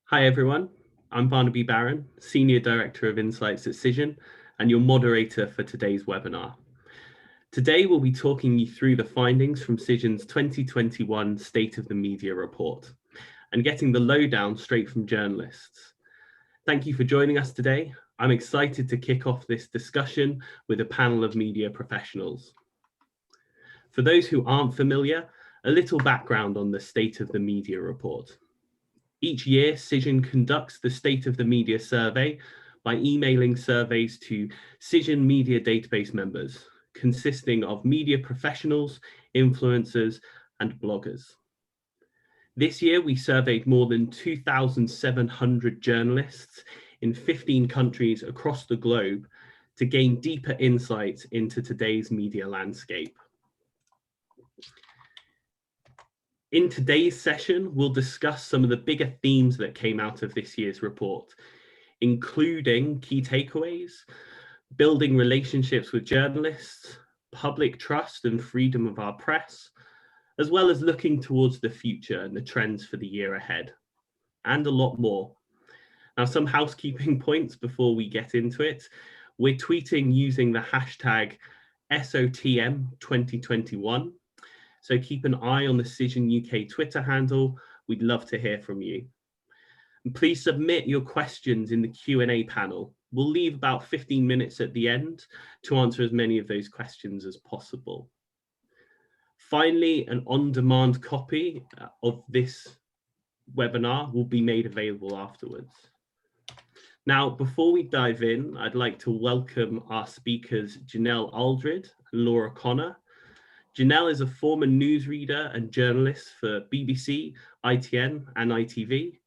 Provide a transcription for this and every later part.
Hi everyone, I'm Barnaby Barron, Senior Director of Insights at Cision, and your moderator for today's webinar. Today we'll be talking you through the findings from Cision's 2021 State of the Media report and getting the lowdown straight from journalists. Thank you for joining us today. I'm excited to kick off this discussion with a panel of media professionals. For those who aren't familiar, a little background on the State of the Media report. Each year, Cision conducts the State of the Media survey by emailing surveys to Cision Media Database members, consisting of media professionals, influencers, and bloggers. This year, we surveyed more than 2,700 journalists in 15 countries across the globe to gain deeper insights into today's media landscape. In today's session, we'll discuss some of the bigger themes that came out of this year's report, including key takeaways, building relationships with journalists, public trust and freedom of our press, as well as looking towards the future and the trends for the year ahead, and a lot more. Now, some housekeeping points before we get into it. We're tweeting using the hashtag SOTM2021. So keep an eye on the Cision UK Twitter handle. We'd love to hear from you. And please submit your questions in the Q&A panel. We'll leave about 15 minutes at the end to answer as many of those questions as possible. Finally, an on-demand copy of this webinar will be made available afterwards. Now, before we dive in, I'd like to welcome our speakers, Janelle Aldred and Laura Connor. Janelle is a former newsreader and journalist for BBC, ITN, and ITV.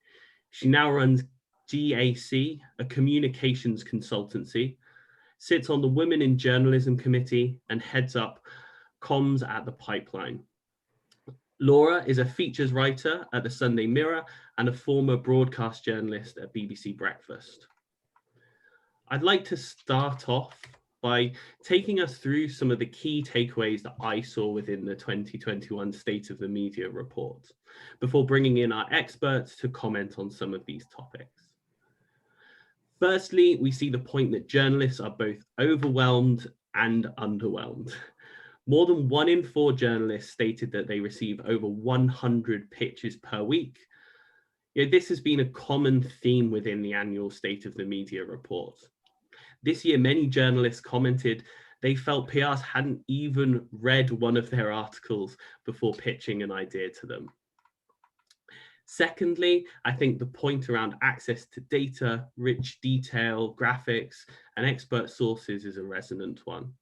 She now runs GAC, a communications consultancy, sits on the Women in Journalism Committee, and heads up comms at the Pipeline. Laura is a features writer at the Sunday Mirror and a former broadcast journalist at BBC Breakfast. I'd like to start off by taking us through some of the key takeaways that I saw within the 2021 State of the Media report, before bringing in our experts to comment on some of these topics. Firstly, we see the point that journalists are both overwhelmed and underwhelmed. More than 1 in 4 journalists stated that they receive over 100 pitches per week. This has been a common theme within the annual State of the Media report. This year, many journalists commented they felt PRs hadn't even read one of their articles before pitching an idea to them. Secondly, I think the point around access to data, rich detail, graphics, and expert sources is a resonant one.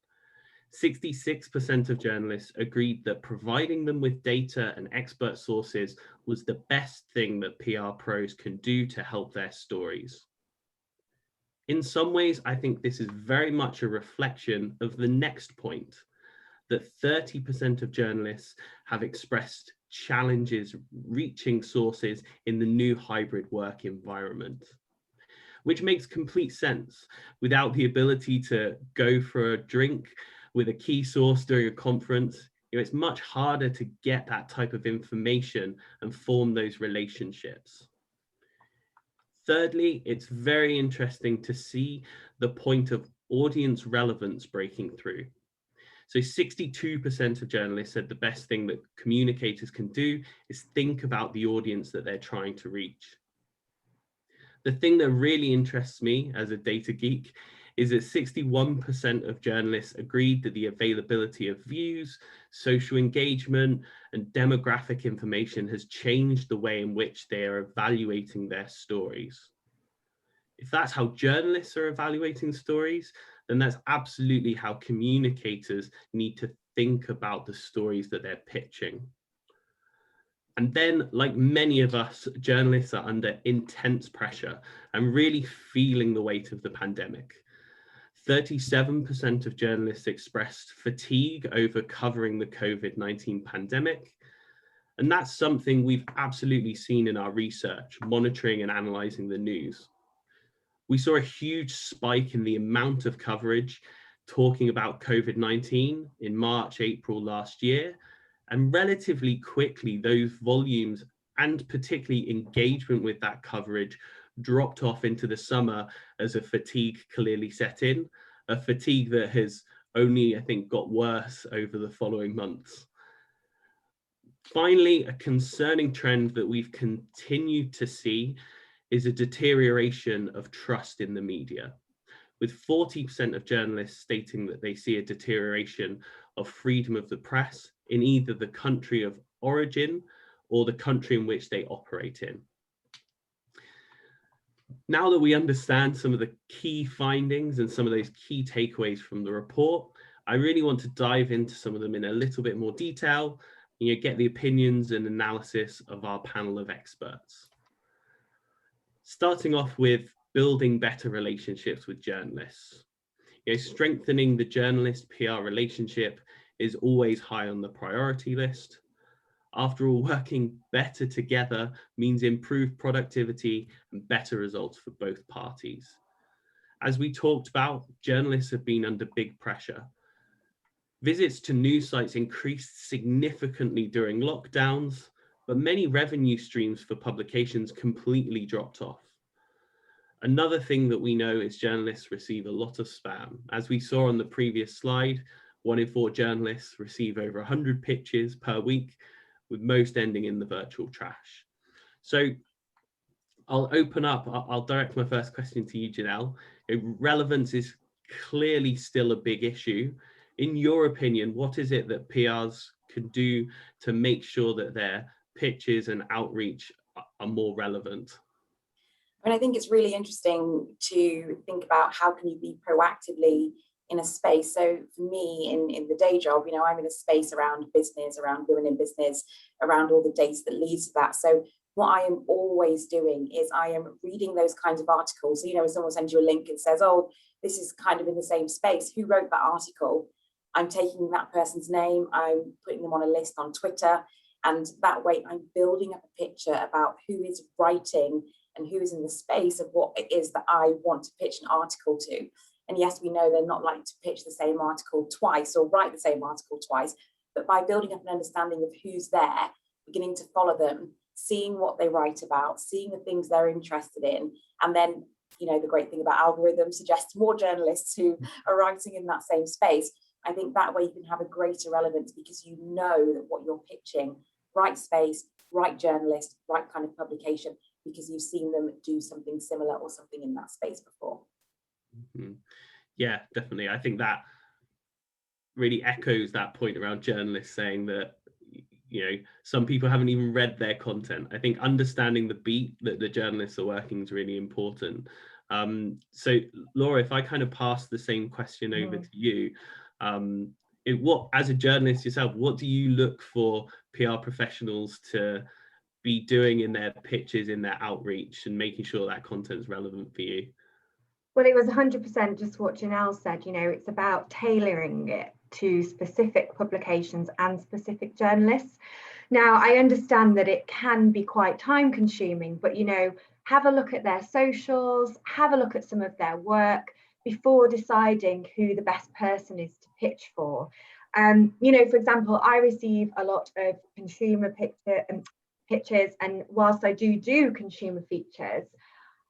66% of journalists agreed that providing them with data and expert sources was the best thing that PR pros can do to help their stories. In some ways, I think this is very much a reflection of the next point, that 30% of journalists have expressed challenges reaching sources in the new hybrid work environment, which makes complete sense. Without the ability to go for a drink with a key source during a conference, it's much harder to get that type of information and form those relationships. Thirdly, it's very interesting to see the point of audience relevance breaking through. So 62% of journalists said the best thing that communicators can do is think about the audience that they're trying to reach. The thing that really interests me as a data geek is that 61% of journalists agreed that the availability of views, social engagement, and demographic information has changed the way in which they are evaluating their stories. If that's how journalists are evaluating stories, then that's absolutely how communicators need to think about the stories that they're pitching. And then, like many of us, journalists are under intense pressure and really feeling the weight of the pandemic. 37% of journalists expressed fatigue over covering the COVID-19 pandemic. And that's something we've absolutely seen in our research, monitoring and analysing the news. We saw a huge spike in the amount of coverage talking about COVID-19 in March, April last year. And relatively quickly, those volumes and particularly engagement with that coverage dropped off into the summer as a fatigue clearly set in, a fatigue that has only, I think, got worse over the following months. Finally, a concerning trend that we've continued to see is a deterioration of trust in the media, with 40% of journalists stating that they see a deterioration of freedom of the press in either the country of origin or the country in which they operate in. Now that we understand some of the key findings and some of those key takeaways from the report, I really want to dive into some of them in a little bit more detail, and get the opinions and analysis of our panel of experts. Starting off with building better relationships with journalists. Strengthening the journalist-PR relationship is always high on the priority list. After all, working better together means improved productivity and better results for both parties. As we talked about, journalists have been under big pressure. Visits to news sites increased significantly during lockdowns, but many revenue streams for publications completely dropped off. Another thing that we know is journalists receive a lot of spam. As we saw on the previous slide, 1 in 4 journalists receive over 100 pitches per week, with most ending in the virtual trash. So I'll open up, I'll direct my first question to you, Janelle. Relevance is clearly still a big issue. In your opinion, what is it that PRs can do to make sure that their pitches and outreach are more relevant? I think it's really interesting to think about how can you be proactively in a space. So for me, in the day job, I'm in a space around business, around women in business, around all the data that leads to that. So what I am always doing is I am reading those kinds of articles. So, when someone sends you a link and says, oh, this is kind of in the same space, who wrote that article? I'm taking that person's name, I'm putting them on a list on Twitter, and that way I'm building up a picture about who is writing and who is in the space of what it is that I want to pitch an article to. And yes, we know they're not like to pitch the same article twice or write the same article twice, but by building up an understanding of who's there, beginning to follow them, seeing what they write about, seeing the things they're interested in, and then, the great thing about algorithms suggests more journalists who are writing in that same space. I think that way you can have a greater relevance because you know that what you're pitching, right space, right journalist, right kind of publication, because you've seen them do something similar or something in that space before. Mm-hmm. Yeah, definitely. I think that really echoes that point around journalists saying that, some people haven't even read their content. I think understanding the beat that the journalists are working is really important. So Laura, if I kind of pass the same question over to you, what, as a journalist yourself, what do you look for PR professionals to be doing in their pitches, in their outreach, and making sure that content is relevant for you? Well, it was 100% just what Janelle said. It's about tailoring it to specific publications and specific journalists. Now, I understand that it can be quite time consuming, but, have a look at their socials, have a look at some of their work before deciding who the best person is to pitch for. For example, I receive a lot of consumer pitches, and whilst I do consumer features,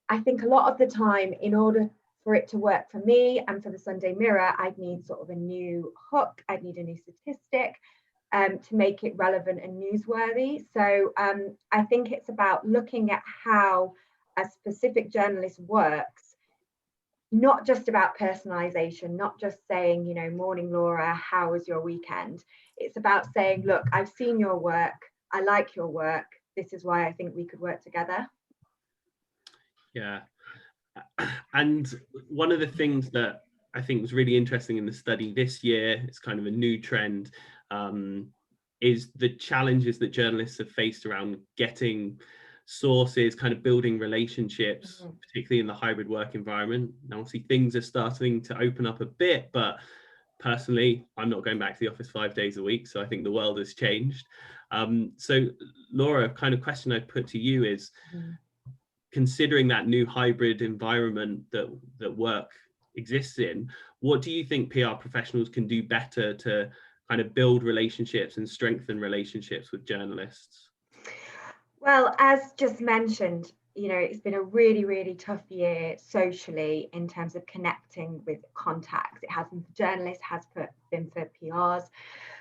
I think a lot of the time, in order for it to work for me and for the Sunday Mirror, I'd need sort of a new hook, I'd need a new statistic to make it relevant and newsworthy. So I think it's about looking at how a specific journalist works, not just about personalization, not just saying, morning Laura, how was your weekend? It's about saying, look, I've seen your work, I like your work, this is why I think we could work together. Yeah. And one of the things that I think was really interesting in the study this year, it's kind of a new trend, is the challenges that journalists have faced around getting sources, kind of building relationships, particularly in the hybrid work environment. Now, obviously, things are starting to open up a bit, but personally, I'm not going back to the office 5 days a week, so I think the world has changed. So, Laura, kind of question I'd put to you is, considering that new hybrid environment that work exists in, what do you think PR professionals can do better to kind of build relationships and strengthen relationships with journalists? Well, as just mentioned, it's been a really, really tough year socially in terms of connecting with contacts. It has been for journalists, been for PRs,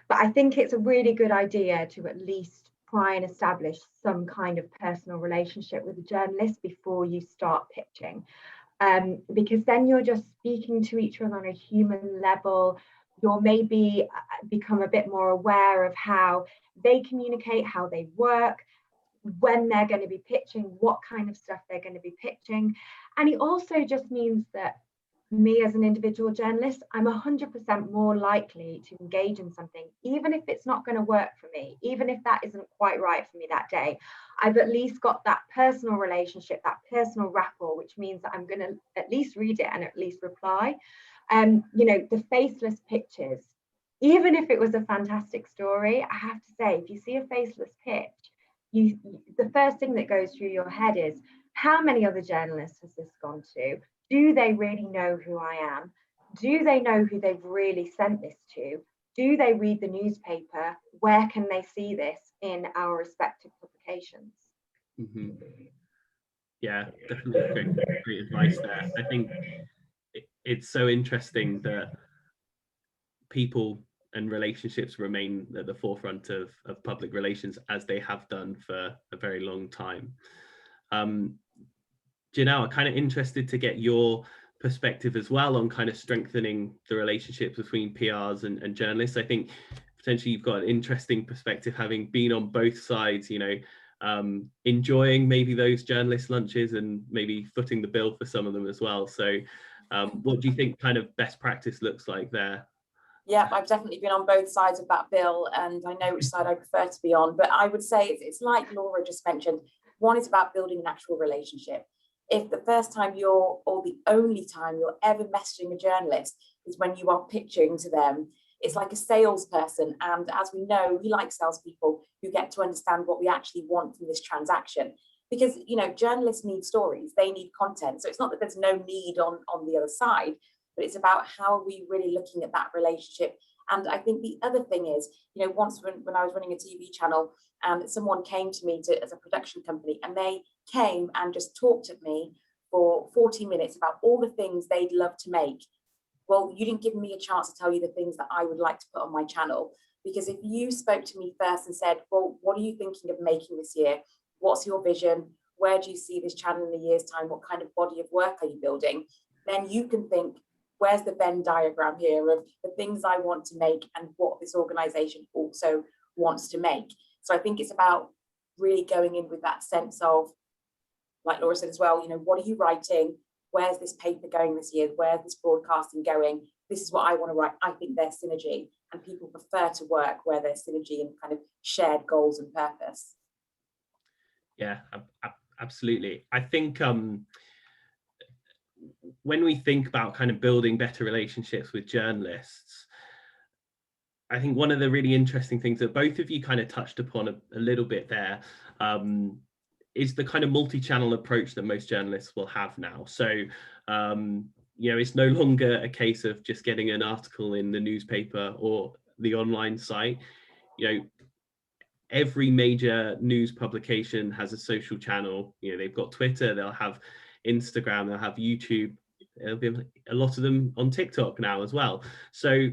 but I think it's a really good idea to at least try and establish some kind of personal relationship with a journalist before you start pitching. Because then you're just speaking to each other on a human level. You'll maybe become a bit more aware of how they communicate, how they work, when they're going to be pitching, what kind of stuff they're going to be pitching. And it also just means that me as an individual journalist, I'm 100% more likely to engage in something, even if it's not going to work for me, even if that isn't quite right for me that day. I've at least got that personal relationship, that personal rapport, which means that I'm going to at least read it and at least reply. The faceless pitches, even if it was a fantastic story, I have to say, if you see a faceless pitch, the first thing that goes through your head is, how many other journalists has this gone to? Do they really know who I am? Do they know who they've really sent this to? Do they read the newspaper? Where can they see this in our respective publications? Mm-hmm. Yeah, definitely great advice there. I think it's so interesting that people and relationships remain at the forefront of public relations, as they have done for a very long time. Janelle, I'm kind of interested to get your perspective as well on kind of strengthening the relationships between PRs and journalists. I think potentially you've got an interesting perspective, having been on both sides, enjoying maybe those journalist lunches and maybe footing the bill for some of them as well. So what do you think kind of best practice looks like there? Yeah, I've definitely been on both sides of that bill, and I know which side I prefer to be on. But I would say it's like Laura just mentioned. One is about building an actual relationship. If the first time or the only time you're ever messaging a journalist is when you are pitching to them, it's like a salesperson. And as we know, we like salespeople who get to understand what we actually want from this transaction. Because, journalists need stories, they need content. So it's not that there's no need on the other side, but it's about how are we really looking at that relationship. And I think the other thing is, once when I was running a TV channel, and someone came to me as a production company, and they came and just talked at me for 40 minutes about all the things they'd love to make. Well, you didn't give me a chance to tell you the things that I would like to put on my channel. Because if you spoke to me first and said, well, what are you thinking of making this year? What's your vision? Where do you see this channel in a year's time? What kind of body of work are you building? Then you can think, where's the Venn diagram here of the things I want to make and what this organization also wants to make. So I think it's about really going in with that sense of, like Laura said as well, what are you writing? Where's this paper going this year? Where's this broadcasting going? This is what I want to write. I think there's synergy, and people prefer to work where there's synergy and kind of shared goals and purpose. Yeah, absolutely. I think when we think about kind of building better relationships with journalists, I think one of the really interesting things that both of you kind of touched upon a little bit there is the kind of multi-channel approach that most journalists will have now. So, it's no longer a case of just getting an article in the newspaper or the online site. Every major news publication has a social channel. They've got Twitter, they'll have Instagram, they'll have YouTube. There'll be a lot of them on TikTok now as well. So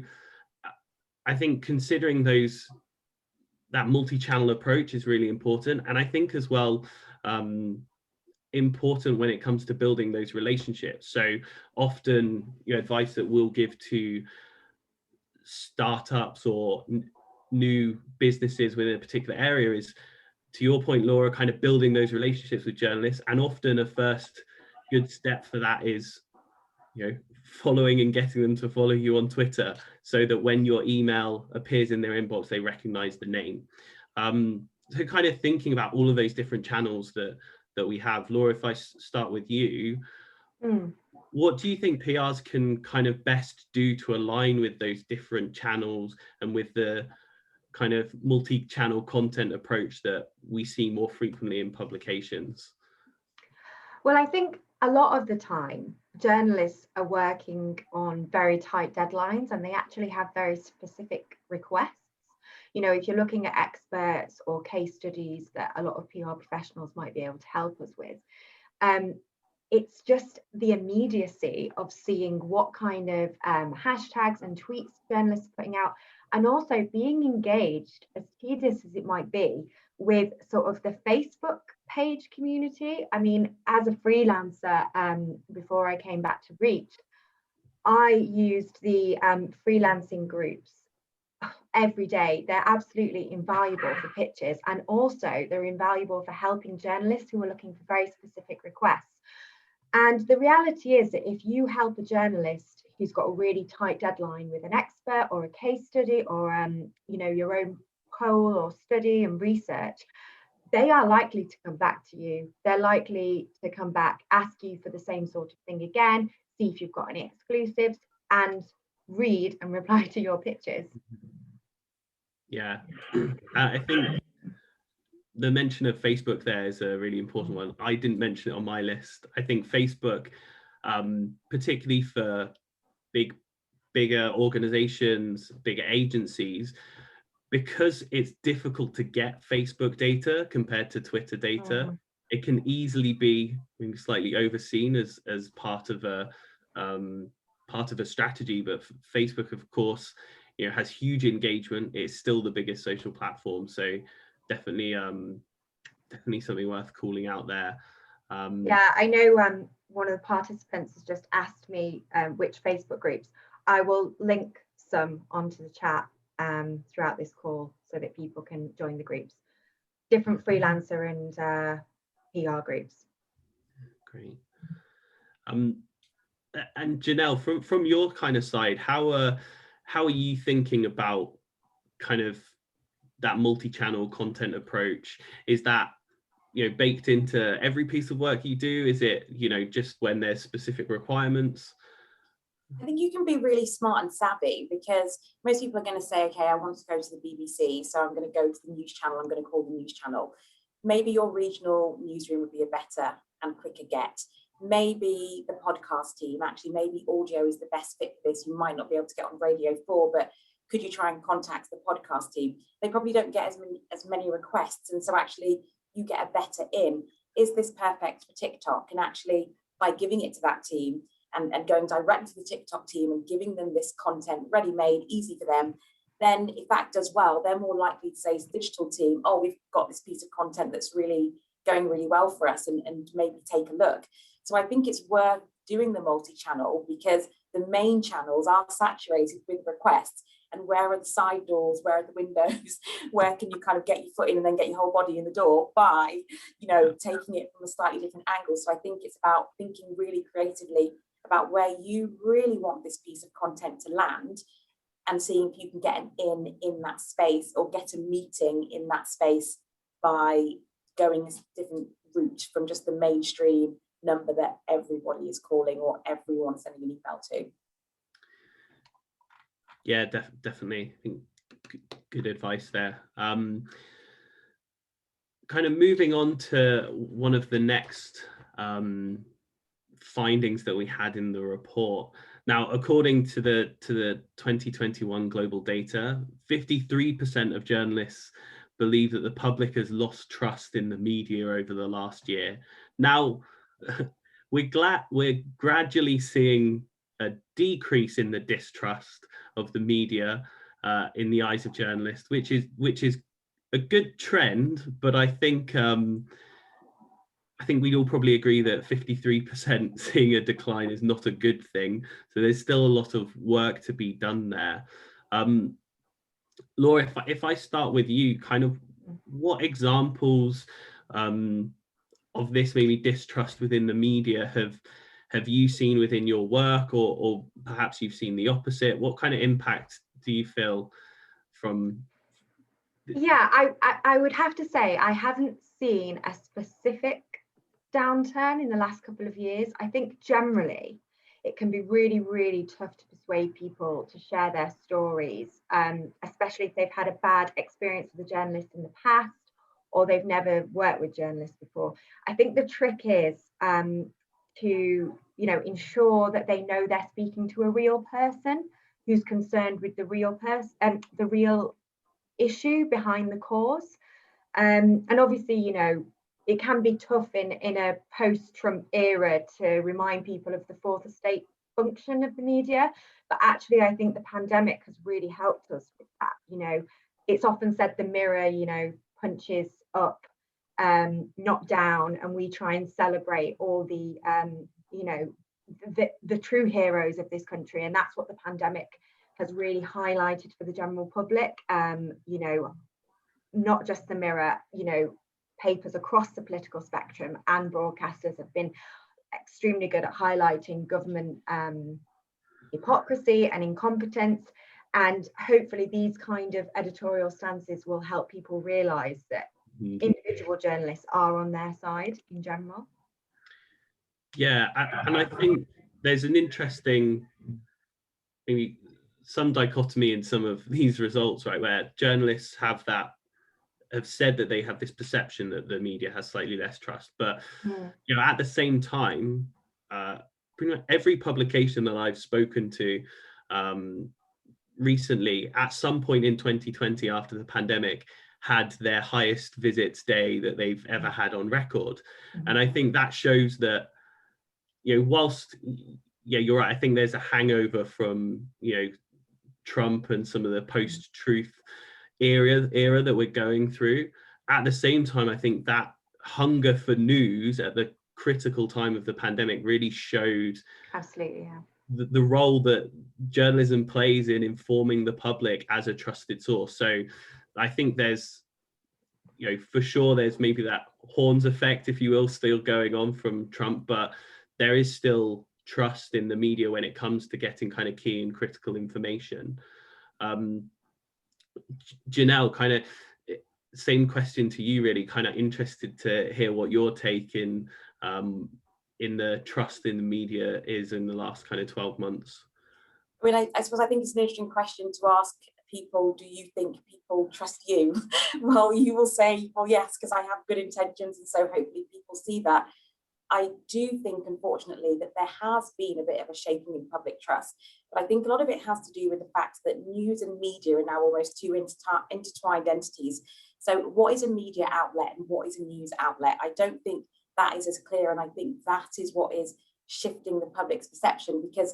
I think considering that multi-channel approach is really important. And I think as well, important when it comes to building those relationships. So often, advice that we'll give to startups or new businesses within a particular area is, to your point, Laura, kind of building those relationships with journalists. And often a first good step for that is, following and getting them to follow you on Twitter, so that when your email appears in their inbox, they recognize the name. So kind of thinking about all of those different channels that we have. Laura, if I start with you, what do you think PRs can kind of best do to align with those different channels and with the kind of multi-channel content approach that we see more frequently in publications? Well, I think a lot of the time, journalists are working on very tight deadlines, and they actually have very specific requests. You know, if you're looking at experts or case studies that a lot of PR professionals might be able to help us with, it's just the immediacy of seeing what kind of hashtags and tweets journalists are putting out, and also being engaged, as tedious as it might be, with sort of the Facebook page community. I mean, as a freelancer, before I came back to Reach, I used the freelancing groups every day. They're absolutely invaluable for pitches, and also they're invaluable for helping journalists who are looking for very specific requests. And the reality is that if you help a journalist who's got a really tight deadline with an expert or a case study or you know, your own poll or study and research, they are likely to come back to you. They're likely to come back, ask you for the same sort of thing again, see if you've got any exclusives, and read and reply to your pitches. Yeah, I think the mention of Facebook there is a really important one. I didn't mention it on my list. I think Facebook, particularly for bigger organizations, bigger agencies, because it's difficult to get Facebook data compared to Twitter data, it can easily be slightly overseen as part of a strategy. But Facebook, of course, you know, has huge engagement. It's still the biggest social platform, so definitely something worth calling out there. Yeah, I know one of the participants has just asked me which Facebook groups. I will link some onto the chat throughout this call so that people can join the groups. Different freelancer and PR groups. Great. And Janelle, from your kind of side, how are you thinking about kind of that multi-channel content approach? Is that, you know, baked into every piece of work you do? Is it, you know, just when there's specific requirements? I think you can be really smart and savvy, because most people are going to say, okay, I want to go to the BBC, so I'm going to go to the news channel, I'm going to call the news channel. Maybe your regional newsroom would be a better and quicker get. Maybe the podcast team, actually, maybe audio is the best fit for this. You might not be able to get on Radio 4, but could you try and contact the podcast team? They probably don't get as many requests, and so actually you get a better in. Is this perfect for TikTok? And actually, by giving it to that team, and going direct to the TikTok team and giving them this content ready-made, easy for them, then if that does well, they're more likely to say to the digital team, oh, we've got this piece of content that's really going really well for us, and maybe take a look. So I think it's worth doing the multi-channel, because the main channels are saturated with requests. And where are the side doors? Where are the windows? Where can you kind of get your foot in and then get your whole body in the door by, you know, taking it from a slightly different angle? So I think it's about thinking really creatively about where you really want this piece of content to land, and seeing if you can get an in that space, or get a meeting in that space by going a different route from just the mainstream number that everybody is calling or everyone sending an email to. Yeah, definitely. I think good advice there. Kind of moving on to one of the next findings that we had in the report. Now, according to the 2021 global data, 53% of journalists believe that the public has lost trust in the media over the last year. Now, we're gradually seeing a decrease in the distrust of the media in the eyes of journalists, which is a good trend, but I think we'd all probably agree that 53% seeing a decline is not a good thing. So there's still a lot of work to be done there. Laura, if I start with you, kind of what examples of this maybe distrust within the media have you seen within your work, or perhaps you've seen the opposite? What kind of impact do you feel from? Yeah, I would have to say I haven't seen a specific downturn in the last couple of years. I think generally it can be really, really tough to persuade people to share their stories, especially if they've had a bad experience with a journalist in the past, or they've never worked with journalists before. I think the trick is to, you know, ensure that they know they're speaking to a real person who's concerned with the real issue behind the cause. And obviously, you know, it can be tough in a post-Trump era to remind people of the fourth estate function of the media. But actually, I think the pandemic has really helped us with that. You know, it's often said the mirror, you know, punches up, not down, and we try and celebrate all the, you know, the true heroes of this country. And that's what the pandemic has really highlighted for the general public. You know, not just the Mirror, you know, papers across the political spectrum and broadcasters have been extremely good at highlighting government hypocrisy and incompetence. And hopefully these kind of editorial stances will help people realise that individual journalists are on their side in general. Yeah, and I think there's an interesting, maybe some dichotomy in some of these results, right, where journalists have said that they have this perception that the media has slightly less trust, but you know, at the same time, pretty much every publication that I've spoken to recently, at some point in 2020 after the pandemic, had their highest visits day that they've ever had on record. And I think that shows that, you know, whilst, yeah, you're right, I think there's a hangover from, you know, Trump and some of the post-truth era that we're going through. At the same time, I think that hunger for news at the critical time of the pandemic really showed Absolutely, yeah, the role that journalism plays in informing the public as a trusted source. So I think there's, you know, for sure there's maybe that horns effect, if you will, still going on from Trump, but there is still trust in the media when it comes to getting kind of key and critical information. Janelle, kind of same question to you, really, kind of interested to hear what your take in the trust in the media is in the last kind of 12 months. I mean, I suppose I think it's an interesting question to ask people. Do you think people trust you? Well, you will say, well, yes, because I have good intentions, and so hopefully people see that. I do think, unfortunately, that there has been a bit of a shaking in public trust, but I think a lot of it has to do with the fact that news and media are now almost two intertwined entities. So what is a media outlet and what is a news outlet? I don't think that is as clear, and I think that is what is shifting the public's perception, because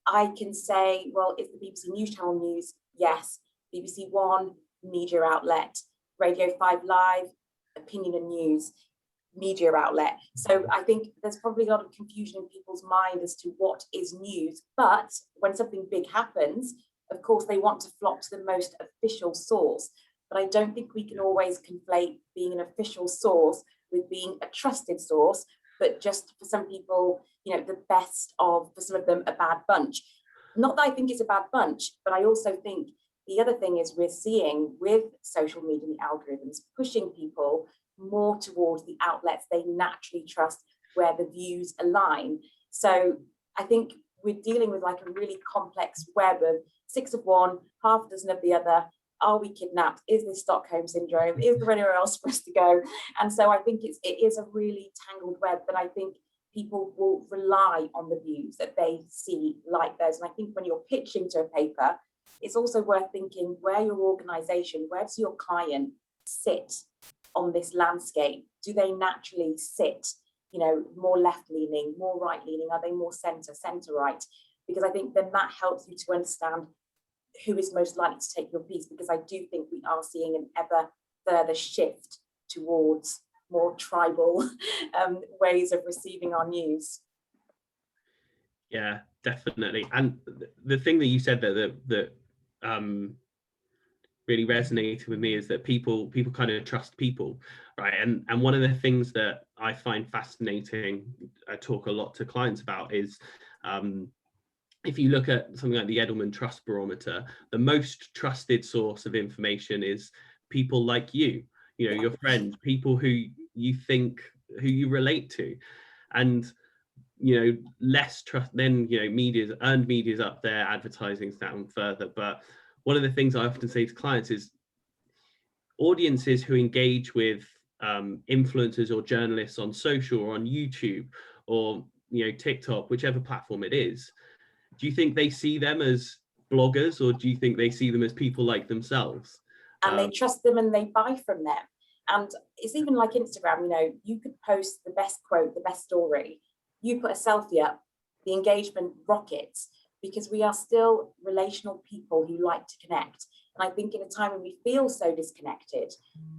I can say, well, is the BBC News Channel news? Yes. BBC One, media outlet. Radio 5 Live, opinion and news, media outlet. So I think there's probably a lot of confusion in people's mind as to what is news. But when something big happens, of course, they want to flock to the most official source. But I don't think we can always conflate being an official source with being a trusted source, but just for some people, you know, the best of, for some of them, a bad bunch. Not that I think it's a bad bunch, but I also think the other thing is we're seeing with social media and the algorithms pushing people more towards the outlets they naturally trust, where the views align. So I think we're dealing with like a really complex web of 6 of one, half a dozen of the other. Are we kidnapped? Is this Stockholm syndrome? Is there anywhere else for us to go? And so I think it is a really tangled web, but I think people will rely on the views that they see like those. And I think when you're pitching to a paper, it's also worth thinking where your organization, where does your client sit on this landscape? Do they naturally sit, you know, more left-leaning, more right-leaning? Are they more center-right? Because I think then that helps you to understand who is most likely to take your piece, because I do think we are seeing an ever further shift towards more tribal ways of receiving our news. Yeah, definitely. And the thing that you said there that really resonated with me is that people kind of trust people, right? And one of the things that I find fascinating, I talk a lot to clients about, is if you look at something like the Edelman Trust Barometer, the most trusted source of information is people like you know, your friends, people who you relate to. And, you know, less trust, then, you know, earned media's up there, advertising's down further. But one of the things I often say to clients is audiences who engage with influencers or journalists on social or on YouTube or, you know, TikTok, whichever platform it is, do you think they see them as bloggers, or do you think they see them as people like themselves? and they trust them and they buy from them. And it's even like Instagram, you know, you could post the best quote, the best story, you put a selfie up, the engagement rockets, because we are still relational people who like to connect. And I think in a time when we feel so disconnected,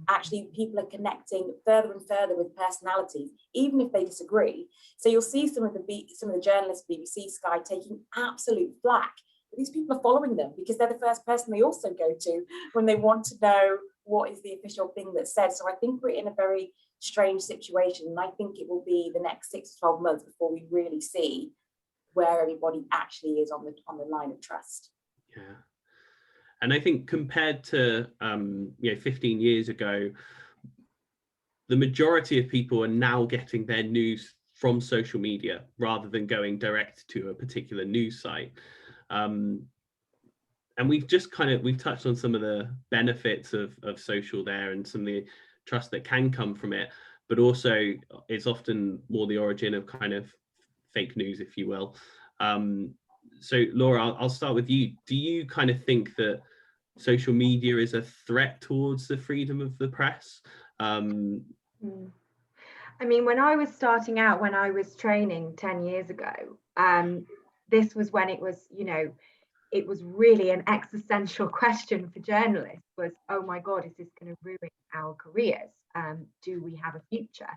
actually people are connecting further and further with personalities, even if they disagree. So you'll see some of the journalists, BBC, Sky, taking absolute flack. But these people are following them because they're the first person they also go to when they want to know what is the official thing that's said. So I think we're in a very strange situation. And I think it will be the next 6 to 12 months before we really see where everybody actually is on the line of trust. Yeah. And I think compared to 15 years ago, the majority of people are now getting their news from social media rather than going direct to a particular news site. And we've touched on some of the benefits of social there and some of the trust that can come from it, but also it's often more the origin of kind of fake news, if you will. So Laura, I'll start with you. Do you kind of think that social media is a threat towards the freedom of the press? I mean, when I was starting out, when I was training 10 years ago, this was when it was, you know, it was really an existential question for journalists was, oh my God, is this going to ruin our careers? Do we have a future?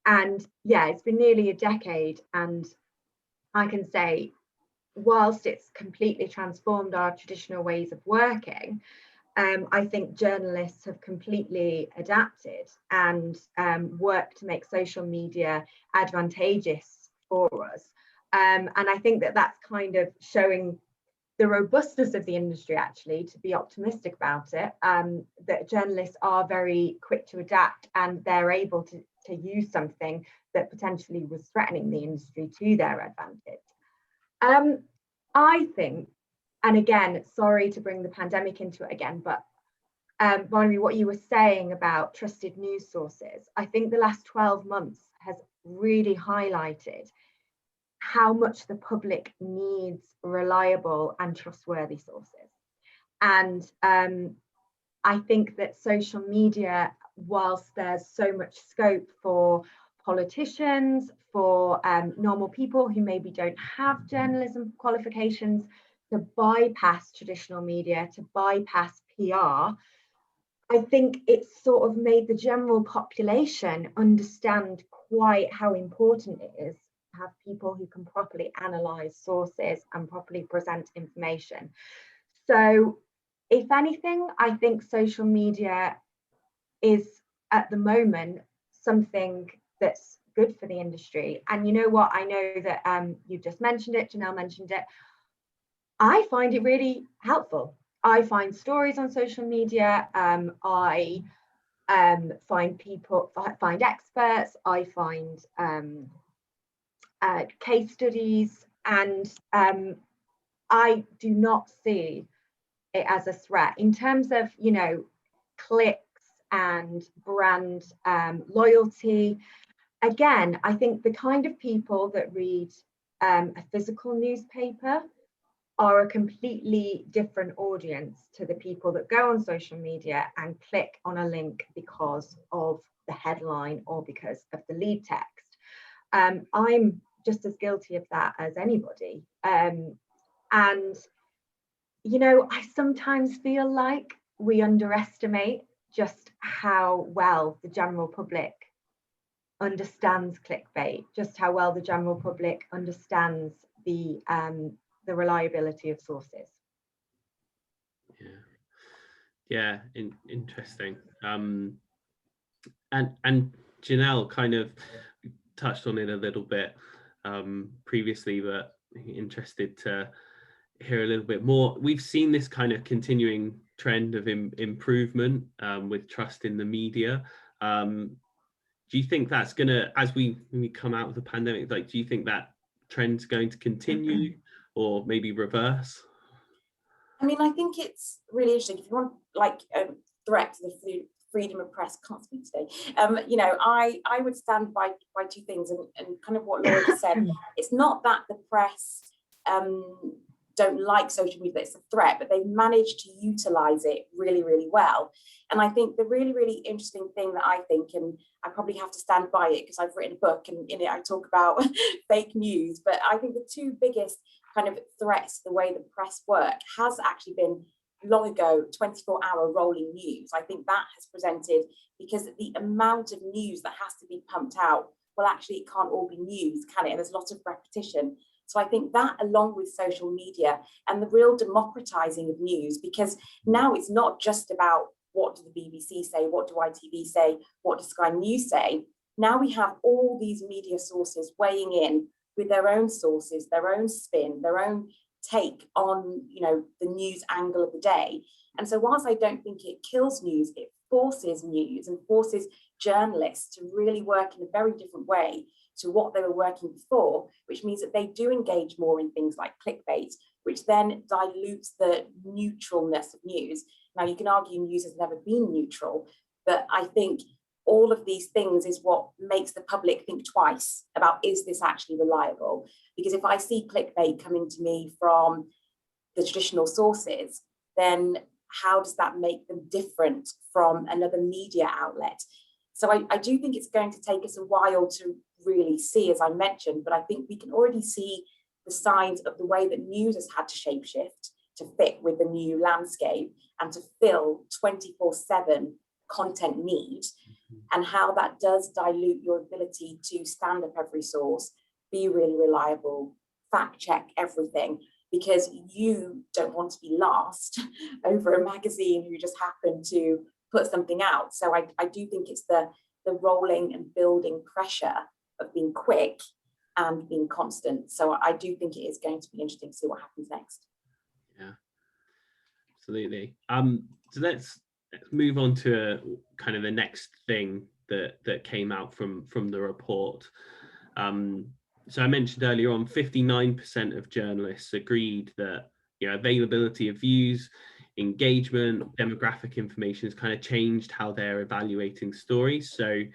And yeah, it's been nearly a decade. And I can say, whilst it's completely transformed our traditional ways of working, I think journalists have completely adapted and worked to make social media advantageous for us. And I think that that's kind of showing the robustness of the industry, actually, to be optimistic about it, that journalists are very quick to adapt and they're able to use something that potentially was threatening the industry to their advantage. I think, and again, sorry to bring the pandemic into it again, but Barnaby, what you were saying about trusted news sources, I think the last 12 months has really highlighted how much the public needs reliable and trustworthy sources. And I think that social media, whilst there's so much scope for politicians, for normal people who maybe don't have journalism qualifications, to bypass traditional media, to bypass PR, I think it's sort of made the general population understand quite how important it is to have people who can properly analyse sources and properly present information. So if anything, I think social media is at the moment something that's good for the industry. And you know what, I know that you've just mentioned it, Janelle mentioned it. I find it really helpful. I find stories on social media. I find experts. I find case studies, and I do not see it as a threat in terms of, you know, clicks and brand loyalty. Again, I think the kind of people that read a physical newspaper are a completely different audience to the people that go on social media and click on a link because of the headline or because of the lead text. I'm just as guilty of that as anybody. And, you know, I sometimes feel like we underestimate just how well the general public understands clickbait, just how well the general public understands the reliability of sources. Interesting. And Janelle kind of touched on it a little bit previously, but interested to hear a little bit more. We've seen this kind of continuing trend of improvement with trust in the media. Do you think that's gonna, as we come out of the pandemic, like, do you think that trend's going to continue or maybe reverse? I mean, I think it's really interesting. If you want like a threat to the freedom of press, can't speak today. You know, I would stand by two things, and kind of what Laura just said. It's not that the press don't like social media, that it's a threat, but they've managed to utilize it really, really well. And I think the really, really interesting thing that I think, and I probably have to stand by it because I've written a book and in it I talk about fake news, but I think the two biggest kind of threats to the way the press work has actually been long ago 24-hour rolling news. I think that has presented, because the amount of news that has to be pumped out, well, actually it can't all be news, can it? And there's a lot of repetition. So I think that, along with social media and the real democratizing of news, because now it's not just about what do the BBC say, what do ITV say, what does Sky News say. Now we have all these media sources weighing in with their own sources, their own spin, their own take on, you know, the news angle of the day. And so whilst I don't think it kills news, it forces news and forces journalists to really work in a very different way to what they were working before, which means that they do engage more in things like clickbait, which then dilutes the neutralness of news. Now, you can argue news has never been neutral, but I think all of these things is what makes the public think twice about, is this actually reliable? Because if I see clickbait coming to me from the traditional sources, then how does that make them different from another media outlet? So I do think it's going to take us a while to really see, as I mentioned, but I think we can already see the signs of the way that news has had to shapeshift to fit with the new landscape and to fill 24/7 content needs, and how that does dilute your ability to stand up every source, be really reliable, fact check everything, because you don't want to be last over a magazine who just happened to put something out. So I do think it's the rolling and building pressure of being quick and being constant. So I do think it is going to be interesting to see what happens next. Yeah, absolutely. So let's move on to kind of the next thing that came out from the report. So I mentioned earlier on, 59% of journalists agreed that, you know, availability of views, engagement, demographic information has kind of changed how they're evaluating stories. So, you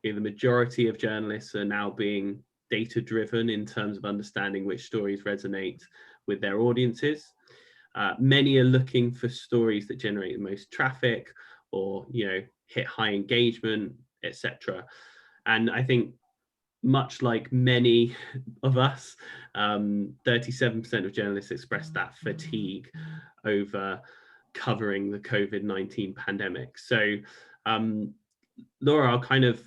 know, the majority of journalists are now being data driven in terms of understanding which stories resonate with their audiences. Many are looking for stories that generate the most traffic, or, you know, hit high engagement, etc. And I think, much like many of us, 37% of journalists expressed that fatigue over covering the COVID-19 pandemic. So, Laura, I'll kind of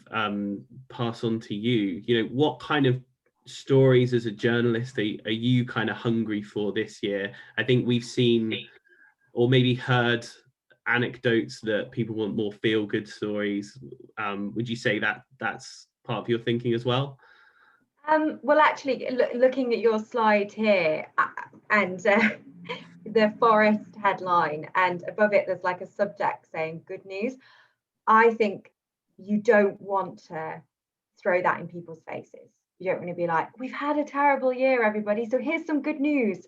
pass on to you. You know, what kind of stories as a journalist are you kind of hungry for this year? I think we've seen, or maybe heard, anecdotes that people want more feel-good stories. Would you say that that's part of your thinking as well? Well, actually, looking at your slide here, and the forest headline, and above it there's like a subject saying good news. I think you don't want to throw that in people's faces. You don't want to be like, we've had a terrible year, everybody, so here's some good news.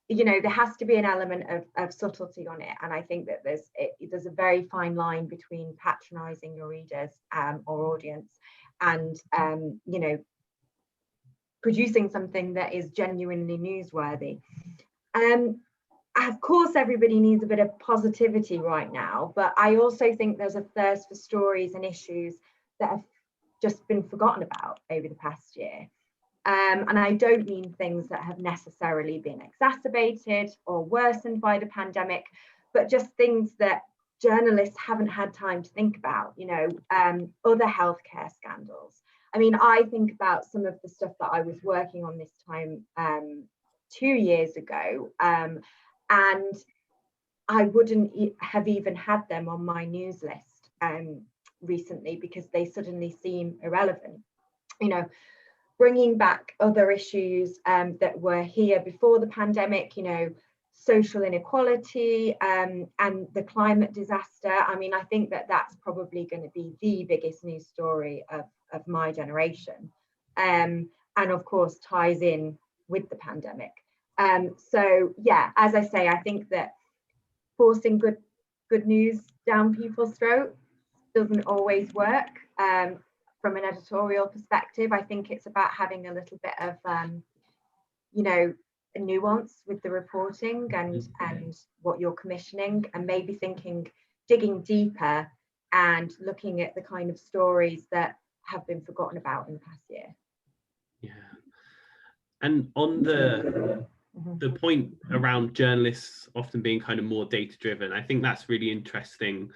You know, there has to be an element of subtlety on it. And I think that there's a very fine line between patronizing your readers or audience and, you know, producing something that is genuinely newsworthy. Of course, everybody needs a bit of positivity right now, but I also think there's a thirst for stories and issues that have just been forgotten about over the past year. And I don't mean things that have necessarily been exacerbated or worsened by the pandemic, but just things that journalists haven't had time to think about, you know, other healthcare scandals. I mean, I think about some of the stuff that I was working on this time 2 years ago, and I wouldn't have even had them on my news list recently because they suddenly seem irrelevant. You know, bringing back other issues that were here before the pandemic, you know, social inequality and the climate disaster. I mean, I think that that's probably going to be the biggest news story of my generation, and of course ties in with the pandemic. So yeah, as I say, I think that forcing good news down people's throats doesn't always work. From an editorial perspective, I think it's about having a little bit of, you know, nuance with the reporting and what you're commissioning, and maybe digging deeper and looking at the kind of stories that have been forgotten about in the past year. Yeah. And on the point around journalists often being kind of more data driven, I think that's really interesting.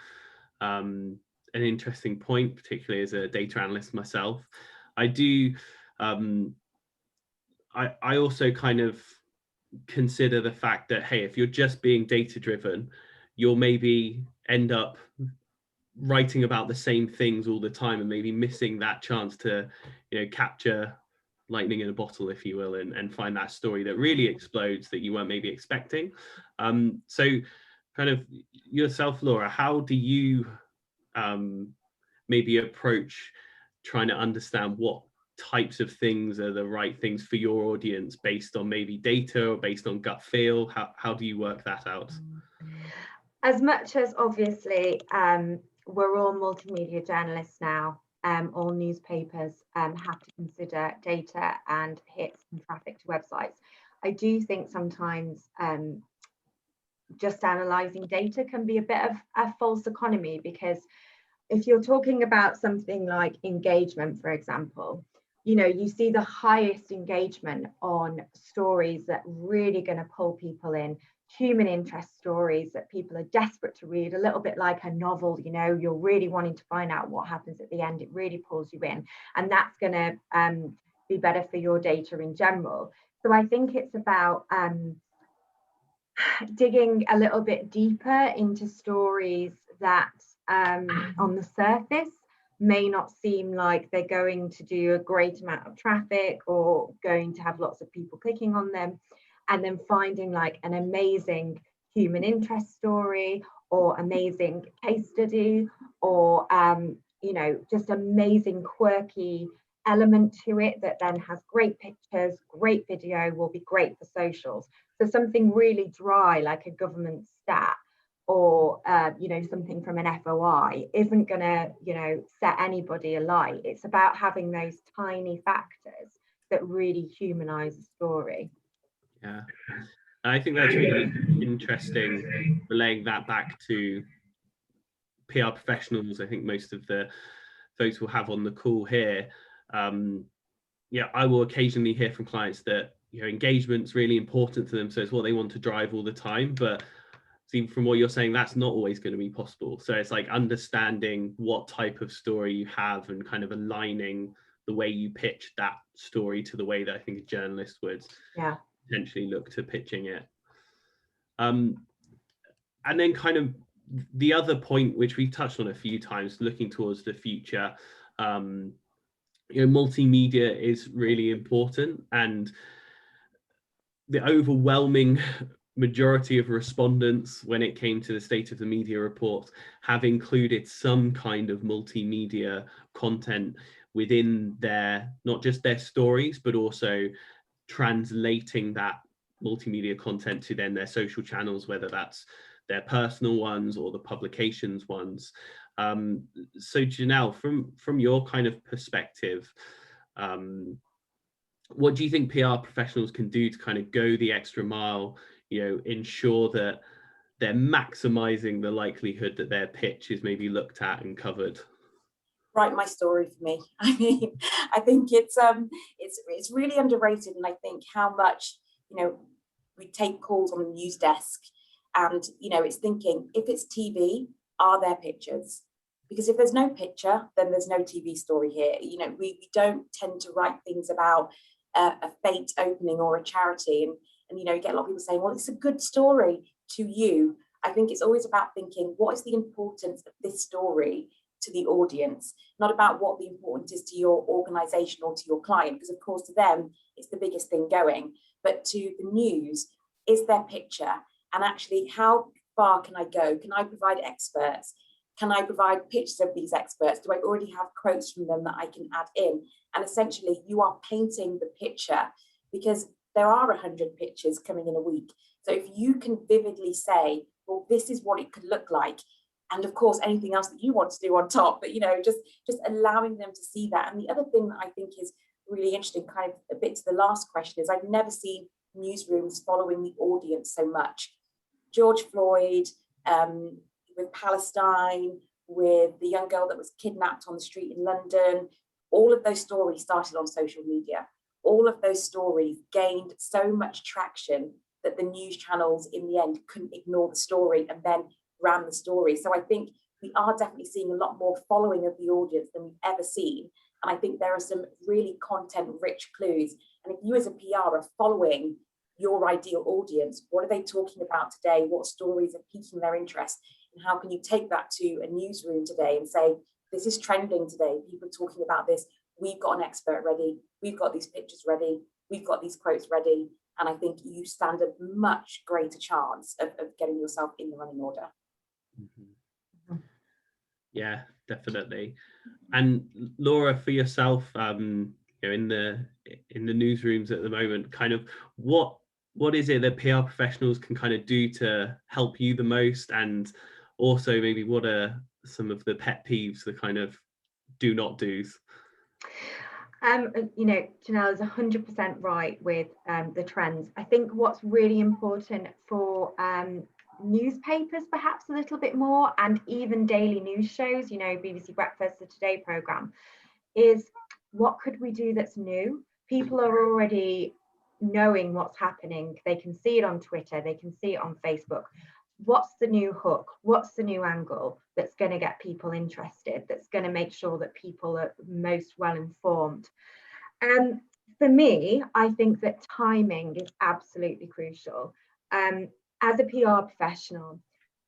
An interesting point, particularly as a data analyst myself. I do I also kind of consider the fact that, hey, if you're just being data driven, you'll maybe end up writing about the same things all the time and maybe missing that chance to, you know, capture lightning in a bottle, if you will, and find that story that really explodes that you weren't maybe expecting. So kind of yourself, Laura, how do you maybe approach trying to understand what types of things are the right things for your audience based on maybe data or based on gut feel? How do you work that out? As much as obviously we're all multimedia journalists now, all newspapers have to consider data and hits and traffic to websites. I do think sometimes just analysing data can be a bit of a false economy, because if you're talking about something like engagement, for example, you know, you see the highest engagement on stories that really going to pull people in, human interest stories that people are desperate to read, a little bit like a novel, you know, you're really wanting to find out what happens at the end. It really pulls you in, and that's going to be better for your data in general. So I think it's about digging a little bit deeper into stories that on the surface may not seem like they're going to do a great amount of traffic or going to have lots of people clicking on them, and then finding like an amazing human interest story or amazing case study or you know, just amazing quirky element to it that then has great pictures, great video, will be great for socials. So something really dry like a government stat or you know, something from an FOI isn't going to, you know, set anybody alight. It's about having those tiny factors that really humanize a story. Yeah, I think that's really interesting, relaying that back to PR professionals. I think most of the folks we'll have on the call here, yeah, I will occasionally hear from clients that, you know, engagement's really important to them, so it's what they want to drive all the time. But see, from what you're saying, that's not always going to be possible. So it's like understanding what type of story you have and kind of aligning the way you pitch that story to the way that I think a journalist would potentially look to pitching it. And then kind of the other point, which we've touched on a few times, looking towards the future, you know, multimedia is really important, and the overwhelming majority of respondents when it came to the State of the Media report have included some kind of multimedia content within their, not just their stories, but also translating that multimedia content to then their social channels, whether that's their personal ones or the publications ones. So Janelle, from your kind of perspective, what do you think PR professionals can do to kind of go the extra mile, you know, ensure that they're maximizing the likelihood that their pitch is maybe looked at and covered? Write my story for me. I mean, I think it's really underrated, and I think how much, you know, we take calls on the news desk, and you know, it's thinking, if it's TV, are there pictures? Because if there's no picture, then there's no TV story here. You know, we don't tend to write things about a fate opening or a charity, and you know, you get a lot of people saying, well, it's a good story to you. I think it's always about thinking, what is the importance of this story to the audience, not about what the importance is to your organization or to your client, because of course to them it's the biggest thing going, but to the news, is their picture, and actually how far can I go? Can I provide experts? Can I provide pictures of these experts? Do I already have quotes from them that I can add in? And essentially you are painting the picture, because there are 100 pictures coming in a week. So if you can vividly say, well, this is what it could look like, and of course anything else that you want to do on top, but you know, just allowing them to see that. And the other thing that I think is really interesting, kind of a bit to the last question, is I've never seen newsrooms following the audience so much. George Floyd, with Palestine, with the young girl that was kidnapped on the street in London, all of those stories started on social media. All of those stories gained so much traction that the news channels in the end couldn't ignore the story and then ran the story. So I think we are definitely seeing a lot more following of the audience than we've ever seen. And I think there are some really content-rich clues. And if you as a PR are following your ideal audience, what are they talking about today? What stories are piquing their interest? And how can you take that to a newsroom today and say, this is trending today, people are talking about this, we've got an expert ready, we've got these pictures ready, we've got these quotes ready. And I think you stand a much greater chance of getting yourself in the running order. Yeah, definitely. And Laura, for yourself, in the newsrooms at the moment, kind of what is it that PR professionals can kind of do to help you the most, and also maybe what are some of the pet peeves, the kind of do not do's? Janelle is 100% right with the trends. I think what's really important for newspapers, perhaps a little bit more, and even daily news shows, BBC Breakfast, the Today programme, is what could we do that's new? People are already knowing what's happening. They can see it on Twitter, they can see it on Facebook. What's the new hook? What's the new angle that's going to get people interested, that's going to make sure that people are most well informed? And for me, I think that timing is absolutely crucial. As a PR professional,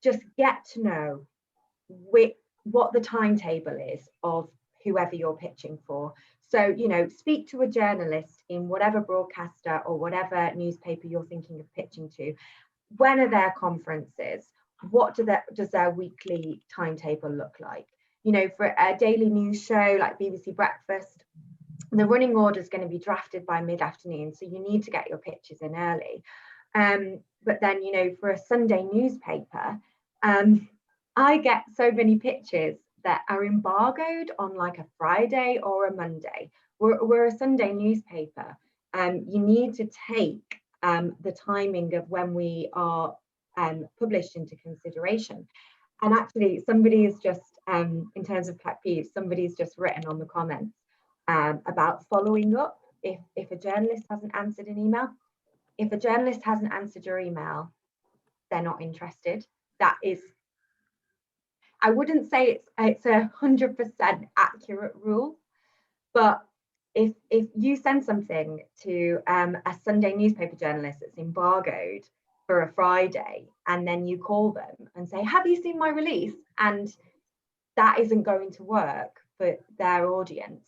just get to know what the timetable is of whoever you're pitching for. So, speak to a journalist in whatever broadcaster or whatever newspaper you're thinking of pitching to. When are their conferences? What does their weekly timetable look like? For a daily news show like BBC Breakfast, the running order is going to be drafted by mid-afternoon, so you need to get your pitches in early. But then, for a Sunday newspaper, I get so many pitches that are embargoed on like a Friday or a Monday. We're a Sunday newspaper. You need to take the timing of when we are published into consideration. And actually, somebody is just, in terms of pet peeves, somebody's just written on the comments about following up if a journalist hasn't answered an email. If a journalist hasn't answered your email, they're not interested. That is, I wouldn't say it's 100% accurate rule, but if you send something to a Sunday newspaper journalist that's embargoed for a Friday, and then you call them and say, have you seen my release? And that isn't going to work for their audience.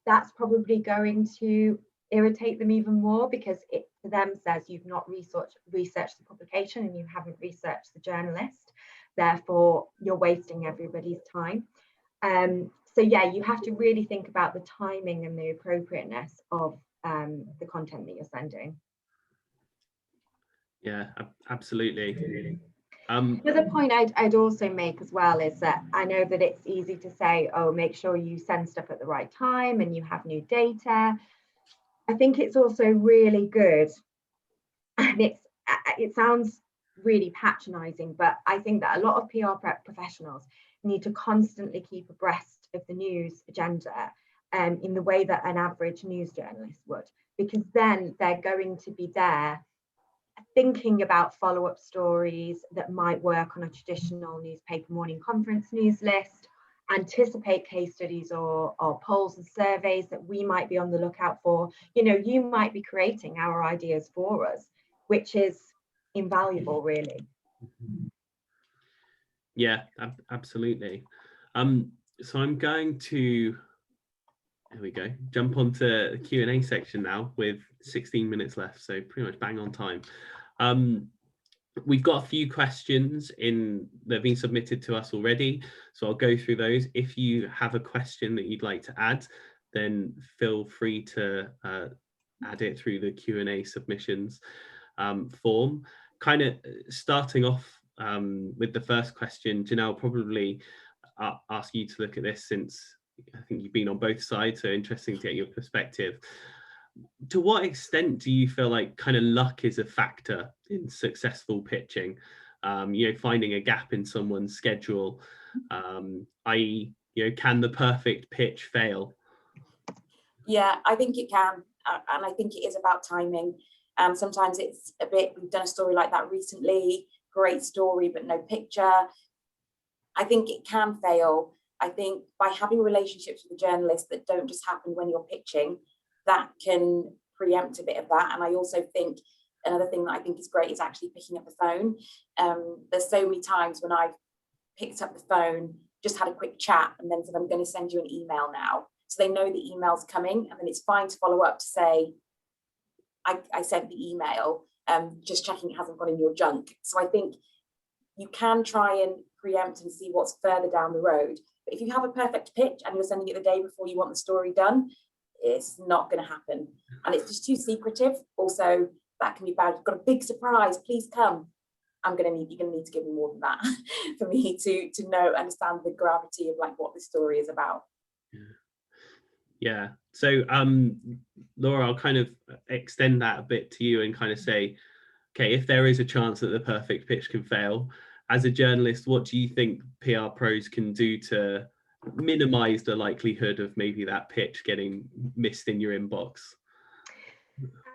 That's probably going to irritate them even more, because it to them says you've not researched the publication and you haven't researched the journalist. Therefore, you're wasting everybody's time. So yeah, you have to really think about the timing and the appropriateness of the content that you're sending. Yeah, absolutely. The other point I'd also make as well is that I know that it's easy to say, oh, make sure you send stuff at the right time and you have new data. I think it's also really good, and it sounds really patronizing, but I think that a lot of PR professionals need to constantly keep abreast of the news agenda in the way that an average news journalist would, because then they're going to be there thinking about follow-up stories that might work on a traditional newspaper morning conference news list, anticipate case studies or polls and surveys that we might be on the lookout for. You might be creating our ideas for us, which is invaluable, really. Yeah, absolutely. So I'm going to, there we go, jump onto the Q&A section now with 16 minutes left, so pretty much bang on time. We've got a few questions that have been submitted to us already, so I'll go through those. If you have a question that you'd like to add, then feel free to add it through the Q&A submissions form. Kind of starting off with the first question, Janelle, probably ask you to look at this, since I think you've been on both sides, so interesting to get your perspective. To what extent do you feel like kind of luck is a factor in successful pitching? Finding a gap in someone's schedule, i.e., can the perfect pitch fail? Yeah, I think it can, and I think it is about timing. Sometimes it's a bit, we've done a story like that recently, great story, but no picture. I think it can fail. I think by having relationships with the journalists that don't just happen when you're pitching, that can preempt a bit of that. And I also think another thing that I think is great is actually picking up the phone. There's so many times when I've picked up the phone, just had a quick chat, and then said, I'm going to send you an email now. So they know the email's coming, and then it's fine to follow up to say, I sent the email, just checking it hasn't gone in your junk. So I think you can try and preempt and see what's further down the road. But if you have a perfect pitch and you're sending it the day before you want the story done, it's not going to happen. And it's just too secretive. Also, that can be bad. You've got a big surprise, please come. You're going to need to give me more than that for me to understand the gravity of like what the story is about. Yeah. So Laura, I'll kind of extend that a bit to you and kind of say, okay, if there is a chance that the perfect pitch can fail, as a journalist, what do you think PR pros can do to minimize the likelihood of maybe that pitch getting missed in your inbox?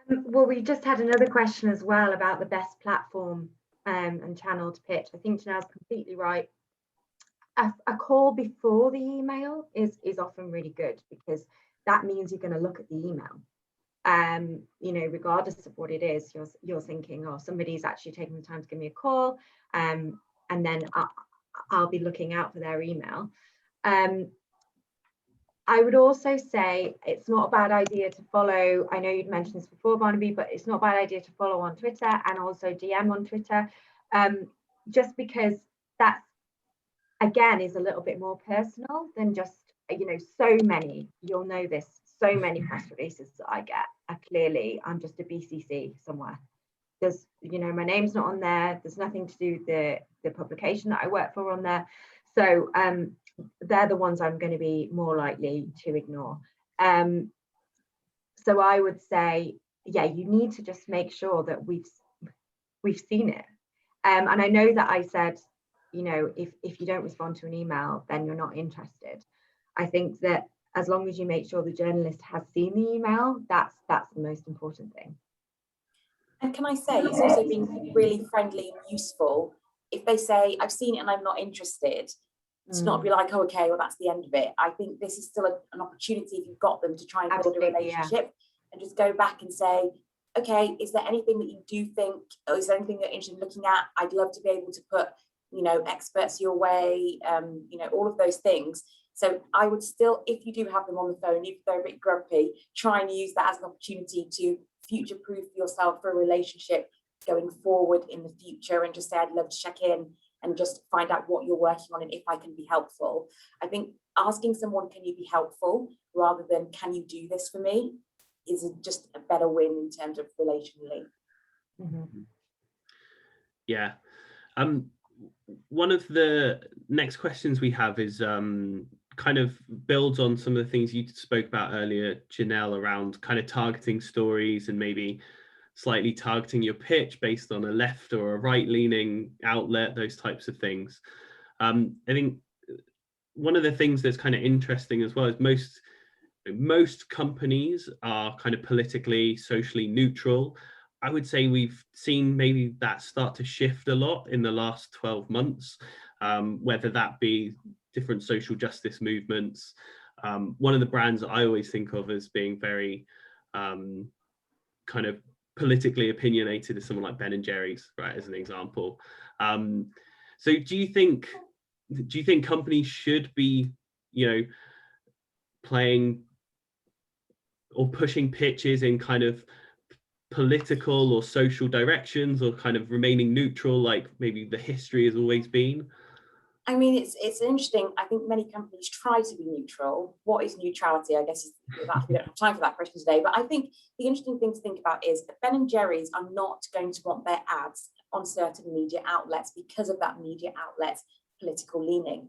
Well, we just had another question as well about the best platform and channel to pitch. I think Janelle's completely right. A call before the email is often really good, because that means you're going to look at the email. Regardless of what it is, you're thinking, oh, somebody's actually taking the time to give me a call, and then I'll be looking out for their email. I would also say it's not a bad idea to follow. I know you'd mentioned this before, Barnaby, but it's not a bad idea to follow on Twitter and also DM on Twitter, just because that, again, is a little bit more personal than just, so many, you'll know this, so many press releases that I get are clearly, I'm just a BCC somewhere. There's, my name's not on there. There's nothing to do with the publication that I work for on there. So they're the ones I'm going to be more likely to ignore. So I would say, yeah, you need to just make sure that we've seen it. And I know that I said, if you don't respond to an email, then you're not interested. I think that as long as you make sure the journalist has seen the email, that's the most important thing. And can I say, it's also been really friendly and useful if they say, I've seen it and I'm not interested, to not be like, oh, okay, well, that's the end of it. I think this is still an opportunity, if you've got them, to try and build a relationship, and just go back and say, okay, is there anything that you do think, or is there anything you're interested in looking at? I'd love to be able to put, experts your way, all of those things. So I would still, if you do have them on the phone, if they're a bit grumpy, try and use that as an opportunity to future-proof yourself for a relationship going forward in the future, and just say, I'd love to check in and just find out what you're working on and if I can be helpful. I think asking someone, can you be helpful, rather than can you do this for me, is just a better win in terms of relationally. Mm-hmm. Yeah. One of the next questions we have is kind of builds on some of the things you spoke about earlier, Janelle, around kind of targeting stories and maybe slightly targeting your pitch based on a left or a right-leaning outlet, those types of things. I think one of the things that's kind of interesting as well is most companies are kind of politically, socially neutral. I would say we've seen maybe that start to shift a lot in the last 12 months, whether that be different social justice movements. One of the brands I always think of as being very kind of politically opinionated is someone like Ben & Jerry's, right, as an example. So do you think companies should be, playing or pushing pitches in kind of political or social directions, or kind of remaining neutral like maybe the history has always been? I mean, it's interesting. I think many companies try to be neutral. What is neutrality? I guess we don't have time for that question today. But I think the interesting thing to think about is that Ben & Jerry's are not going to want their ads on certain media outlets because of that media outlet's political leaning.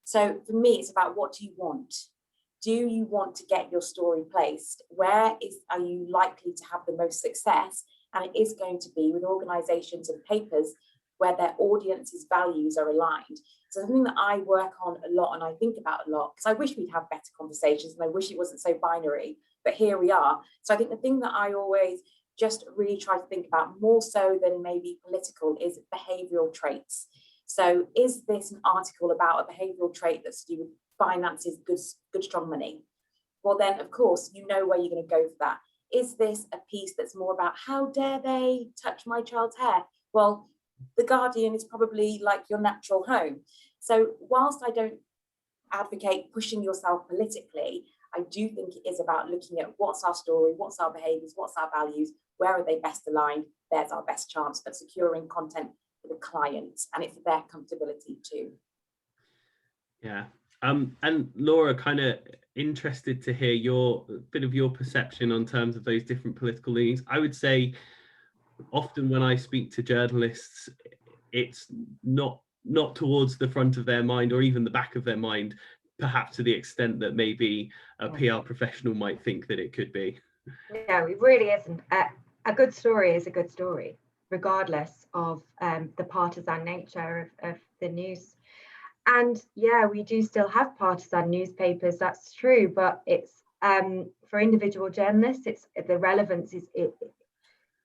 So for me, it's about, what do you want? do you want to get your story placed? Are you likely to have the most success? And it is going to be with organizations and papers where their audience's values are aligned. So something that I work on a lot and I think about a lot, because I wish we'd have better conversations and I wish it wasn't so binary, but here we are. So I think the thing that I always just really try to think about, more so than maybe political, is behavioral traits. So is this an article about a behavioral trait that's to do with finances, good strong money? Well, then of course you know where you're going to go for that. Is this a piece that's more about how dare they touch my child's hair? Well, The Guardian is probably like your natural home. So whilst I don't advocate pushing yourself politically, I do think it is about looking at what's our story, what's our behaviours, what's our values, where are they best aligned? There's our best chance at securing content for the clients, and it's their comfortability too. Yeah. And Laura, kind of interested to hear your bit of your perception on terms of those different political leanings. I would say often when I speak to journalists, it's not towards the front of their mind or even the back of their mind, perhaps to the extent that maybe a PR professional might think that it could be. No, it really isn't. A good story is a good story, regardless of the partisan nature of the news. And yeah, we do still have partisan newspapers, that's true, but it's for individual journalists, the relevance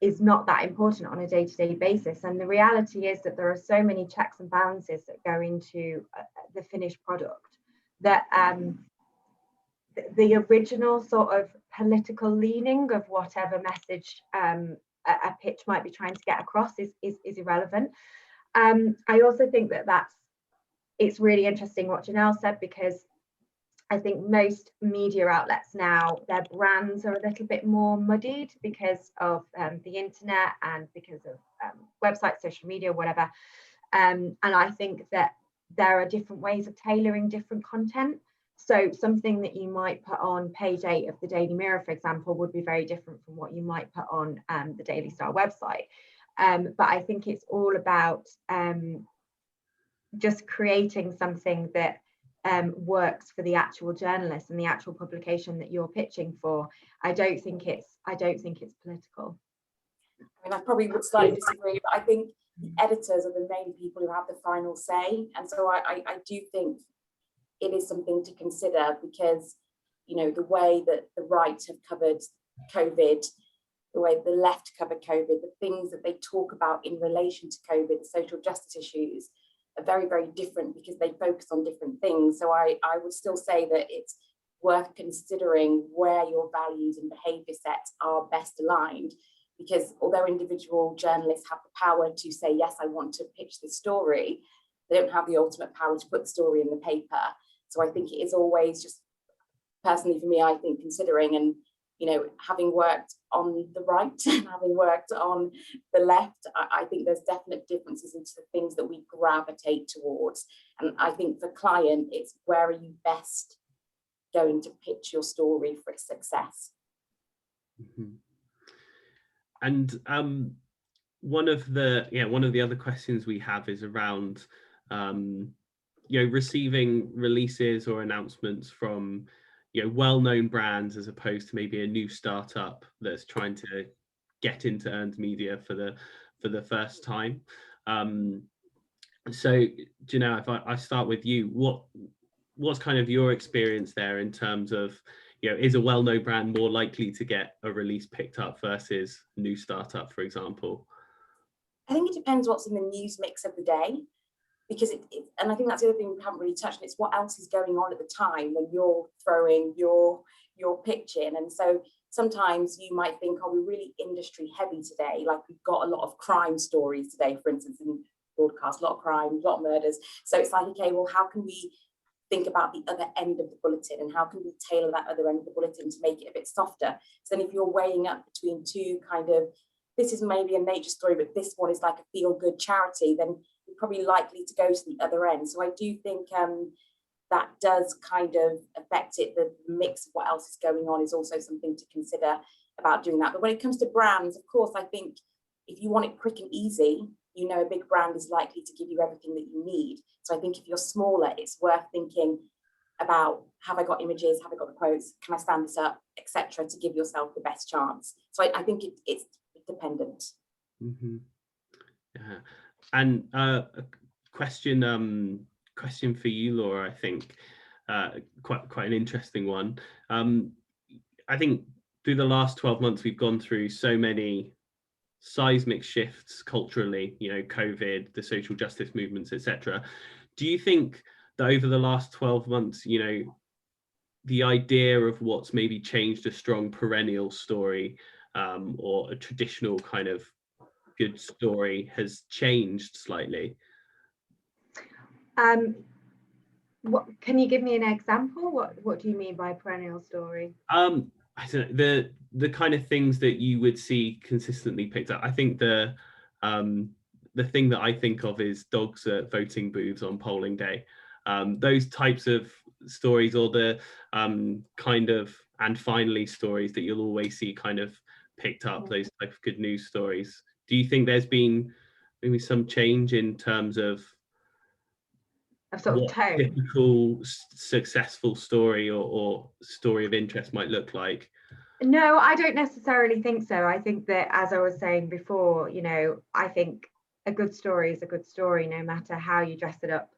is not that important on a day-to-day basis. And the reality is that there are so many checks and balances that go into the finished product that the original sort of political leaning of whatever message a pitch might be trying to get across is irrelevant. I also think that it's really interesting what Janelle said, because I think most media outlets now, their brands are a little bit more muddied because of the internet and because of websites, social media, whatever. And I think that there are different ways of tailoring different content. So something that you might put on page 8 of the Daily Mirror, for example, would be very different from what you might put on the Daily Star website. But I think it's all about just creating something that works for the actual journalist and the actual publication that you're pitching for. I don't think it's political. I mean, I probably would slightly disagree, but I think the editors are the main people who have the final say, and so I do think it is something to consider, because you know the way that the right have covered COVID, the way the left covered COVID, the things that they talk about in relation to COVID, the social justice issues, are very, very different because they focus on different things. So I would still say that it's worth considering where your values and behaviour sets are best aligned, because although individual journalists have the power to say, yes, I want to pitch this story, they don't have the ultimate power to put the story in the paper. So I think it is always just, personally for me, I think considering, and you know, having worked on the right and having worked on the left, I think there's definite differences into the things that we gravitate towards. And I think for client, it's where are you best going to pitch your story for its success. Mm-hmm. And one of the other questions we have is around receiving releases or announcements from well-known brands, as opposed to maybe a new startup that's trying to get into earned media for the first time. So Janelle, if I start with you, what's kind of your experience there in terms of, is a well-known brand more likely to get a release picked up versus a new startup, for example? I think it depends what's in the news mix of the day, because and I think that's the other thing we haven't really touched on. It's what else is going on at the time when you're throwing your pitch in. And so sometimes you might think, oh, we're really industry heavy today. Like we've got a lot of crime stories today, for instance, in broadcast, a lot of crime, a lot of murders. So it's like, okay, well, how can we think about the other end of the bulletin, and how can we tailor that other end of the bulletin to make it a bit softer? So then if you're weighing up between two kind of, this is maybe a nature story, but this one is like a feel-good charity, then you're probably likely to go to the other end. So I do think that does kind of affect it. The mix of what else is going on is also something to consider about doing that. But when it comes to brands, of course, I think if you want it quick and easy, a big brand is likely to give you everything that you need. So I think if you're smaller, it's worth thinking, about, have I got images, have I got the quotes, can I stand this up, etc., to give yourself the best chance. So I think it's dependent. Mm-hmm. Yeah. And a question for you, Laura, I think quite an interesting one. I think through the last 12 months, we've gone through so many seismic shifts culturally, COVID, the social justice movements, etc. Do you think that over the last 12 months, the idea of what's maybe changed a strong perennial story or a traditional kind of good story has changed slightly? What can you give me an example? What do you mean by perennial story? I don't know, the kind of things that you would see consistently picked up. I think the thing that I think of is dogs at voting booths on polling day. Those types of stories, or the kind of and finally stories that you'll always see kind of picked up, those type of good news stories. Do you think there's been maybe some change in terms of Sort of what tone? typical successful story or story of interest might look like? No, I don't necessarily think so. I think that, as I was saying before, I think a good story is a good story, no matter how you dress it up.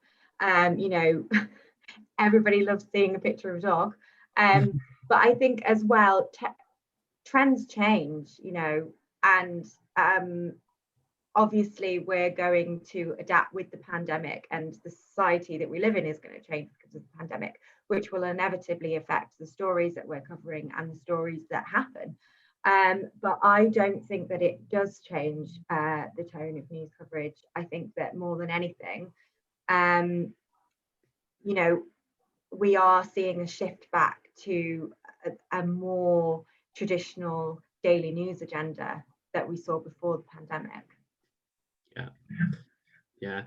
Everybody loves seeing a picture of a dog. But I think as well, trends change, and obviously we're going to adapt with the pandemic, and the society that we live in is going to change because of the pandemic, which will inevitably affect the stories that we're covering and the stories that happen. But I don't think that it does change the tone of news coverage. I think that more than anything, we are seeing a shift back to a more traditional daily news agenda that we saw before the pandemic. Yeah.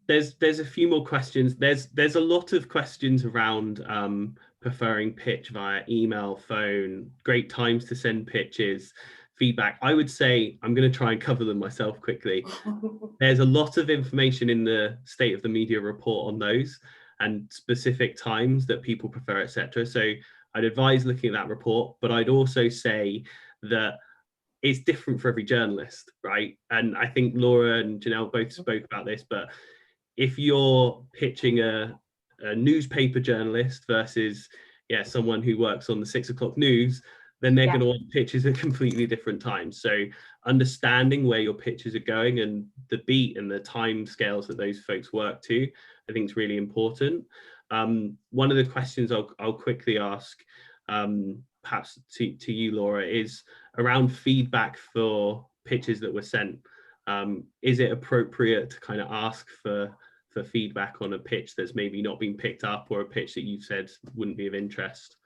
There's a few more questions. There's a lot of questions around preferring pitch via email, phone, great times to send pitches, feedback. I would say I'm going to try and cover them myself quickly. There's a lot of information in the State of the Media report on those and specific times that people prefer, etc. So I'd advise looking at that report, but I'd also say that it's different for every journalist, right? And I think Laura and Janelle both spoke about this, but if you're pitching a newspaper journalist versus someone who works on the 6 o'clock news, then they're going to want pitches at completely different times. So understanding where your pitches are going and the beat and the time scales that those folks work to, I think is really important. One of the questions I'll quickly ask, perhaps to you, Laura, is around feedback for pitches that were sent. Is it appropriate to kind of ask for feedback on a pitch that's maybe not been picked up, or a pitch that you've said wouldn't be of interest?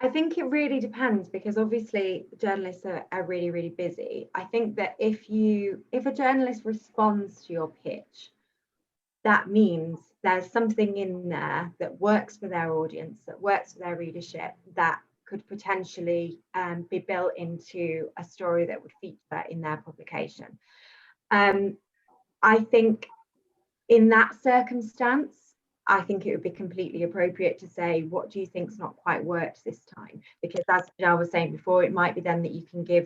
I think it really depends, because obviously journalists are really, really busy. I think that if a journalist responds to your pitch, that means there's something in there that works for their audience, that works for their readership, that could potentially be built into a story that would feature in their publication. I think in that circumstance, I think it would be completely appropriate to say, what do you think's not quite worked this time? Because as I was saying before, it might be then that you can give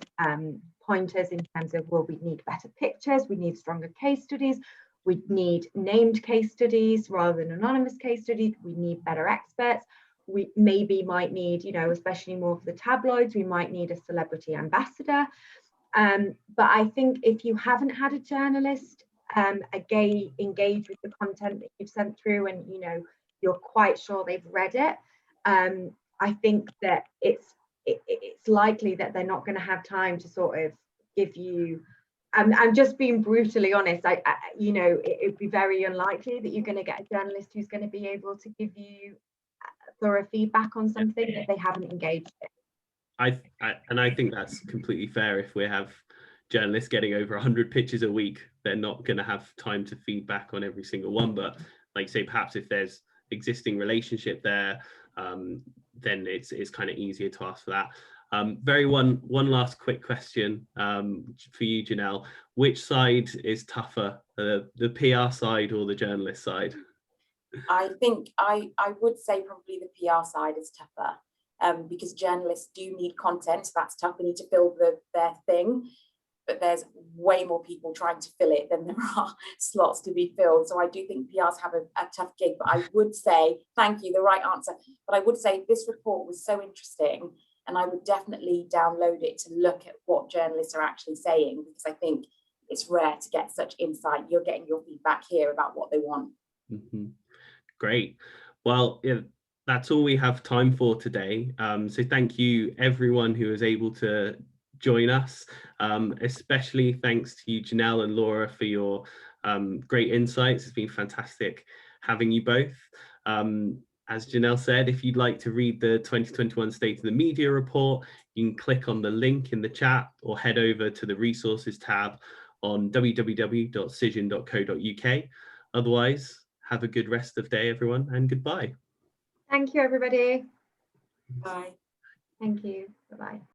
pointers in terms of, well, we need better pictures, we need stronger case studies, we need named case studies rather than anonymous case studies, we need better experts, we maybe might need, especially more for the tabloids, we might need a celebrity ambassador. But I think if you haven't had a journalist engage with the content that you've sent through, and you're quite sure they've read it, I think that it's likely that they're not going to have time to sort of give you. I'm just being brutally honest. It would be very unlikely that you're going to get a journalist who's going to be able to give you thorough feedback on something that they haven't engaged in. I think that's completely fair. If we have journalists getting over 100 pitches a week, they're not going to have time to feedback on every single one. But like say, perhaps if there's existing relationship there, then it's kind of easier to ask for that. One last quick question for you, Janelle. Which side is tougher, the PR side or the journalist side? I think I would say probably the PR side is tougher, because journalists do need content, so that's tough. They need to fill their thing, but there's way more people trying to fill it than there are slots to be filled. So I do think PRs have a tough gig, but I would say, thank you, the right answer. But I would say this report was so interesting, and I would definitely download it to look at what journalists are actually saying, because I think it's rare to get such insight. You're getting your feedback here about what they want. Mm-hmm. Great. Well, yeah, that's all we have time for today. So thank you everyone who was able to join us. Especially thanks to you, Janelle and Laura, for your great insights. It's been fantastic having you both. As Janelle said, if you'd like to read the 2021 State of the Media report, you can click on the link in the chat or head over to the resources tab on www.cision.co.uk. Otherwise, have a good rest of day, everyone, and goodbye. Thank you, everybody. Bye. Thank you. Bye-bye.